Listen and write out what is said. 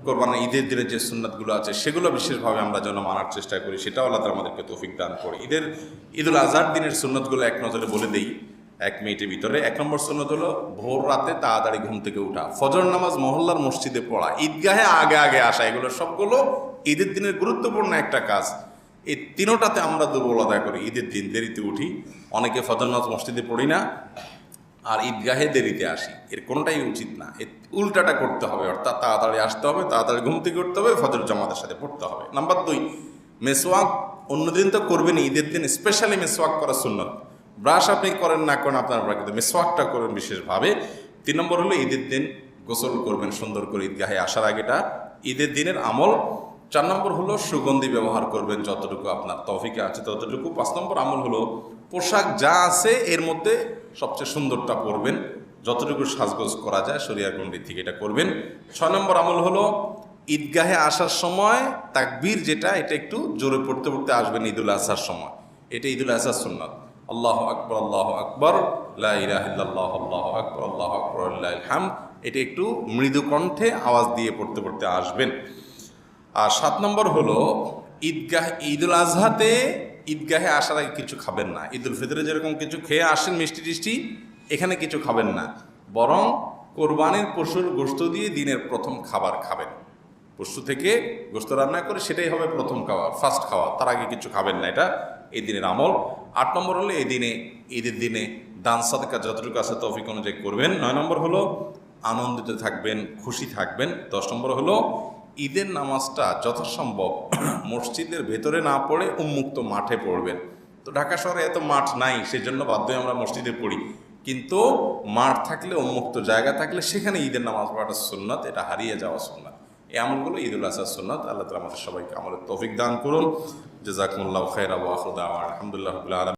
কোরবানি ঈদের দিনের যে সুন্নাতগুলো আছে সেগুলো বিশেষভাবে আমরা যেন মানার চেষ্টা করি, সেটাও আল্লাহ তাআলা আমাদেরকে তৌফিক দান করে। ঈদুল আজহার দিনের সুন্নাতগুলো এক নজরে বলে দেই 1 মিনিটের ভিতরে। 1 নম্বর সুন্নত হলো ভোর রাতে তাড়াতাড়ি ঘুম থেকে ওঠা, ফজর নামাজ মহল্লার মসজিদে পড়া, ঈদগাহে আগে আগে আসা, এগুলো সবগুলো ঈদের দিনের গুরুত্বপূর্ণ একটা কাজ। এই তিনোটাতে আমরা দুর্বলতা করি। ঈদের দিন দেরিতে উঠি, অনেকে ফজর নামাজ মসজিদে পড়ি না, আর ঈদগাহে দেরিতে আসি। এর কোনোটাই উচিত না, এর উল্টাটা করতে হবে, অর্থাৎ তাড়াতাড়ি আসতে হবে, তাড়াতাড়ি ঘুম থেকে উঠতে হবে, ফজর জামাতের সাথে পড়তে হবে। নাম্বার 2, মেসওয়াক অন্যদিন তো করবেন, ঈদের দিন স্পেশালি মেসওয়াক করা সুন্নত। ব্রাশ আপনি করেন না করেন আপনার, কিন্তু মেসওয়াকটা করবেন বিশেষভাবে। 3 নম্বর হলো ঈদের দিন গোসল করবেন সুন্দর করে ঈদগাহে আসার আগেটা ঈদের দিনের আমল। 4 নম্বর হলো সুগন্ধি ব্যবহার করবেন যতটুকু আপনার তৌফিকে আছে ততটুকু। 5 নম্বর আমল হলো পোশাক যা আছে এর মধ্যে সবচেয়ে সুন্দরটা পরবেন, যতটুকু সাজগোজ করা যায় শরিয়ার গণ্ডি থেকে এটা করবেন। 6 নম্বর আমল হলো ঈদগাহে আসার সময় তাকবীর যেটা, এটা একটু জোরে পড়তে পড়তে আসবেন ঈদুল আজহার সময়। এটা ঈদুল আজহার সুন্নাত। আল্লাহু আকবার, আল্লাহু আকবার, লা ইলাহা ইল্লাল্লাহ, আল্লাহু আকবার, আল্লাহু আকবার, লিল্লাহিল হামদ, এটা একটু মৃদু কণ্ঠে আওয়াজ দিয়ে পড়তে পড়তে আসবেন। আর 7 নম্বর হলো ঈদুল আজহাতে ঈদগাহে আসার আগে কিছু খাবেন না। ঈদুল ফিতরে যেরকম কিছু খেয়ে আসেন মিষ্টি টিষ্টি, এখানে কিছু খাবেন না, বরং কোরবানির পশুর গোশত দিয়ে দিনের প্রথম খাবার খাবেন। পশু থেকে গোশত রান্না করে সেটাই হবে প্রথম খাবার, ফার্স্ট খাওয়া, তার আগে কিছু খাবেন না। এটা এই দিনের আমল। 8 নম্বর হলো ঈদের দিনে দান সাদকা যতটুকু আছে তৌফিক অনুযায়ী করবেন। 9 নম্বর হলো আনন্দিত থাকবেন, খুশি থাকবেন। 10 নম্বর হলো ঈদের নামাজটা যথাসম্ভব মসজিদের ভেতরে না পড়ে উন্মুক্ত মাঠে পড়বেন। তো ঢাকা শহরে এত মাঠ নাই, সেই জন্য বাধ্য হয়ে আমরা মসজিদে পড়ি, কিন্তু মাঠ থাকলে, উন্মুক্ত জায়গা থাকলে সেখানে ঈদের নামাজ পড়াটা সুন্নাত, এটা হারিয়ে যাওয়া সুন্নাত। এই আমলগুলো ঈদুল আজহার সুন্নাত। আল্লাহ তাআলা আমাদের সবাইকে আমলের তৌফিক দান করুন। জাযাকুমুল্লাহু খাইরান ওয়া আখিরু দাওয়ানা আলহামদুলিল্লাহি রাব্বিল আলামিন।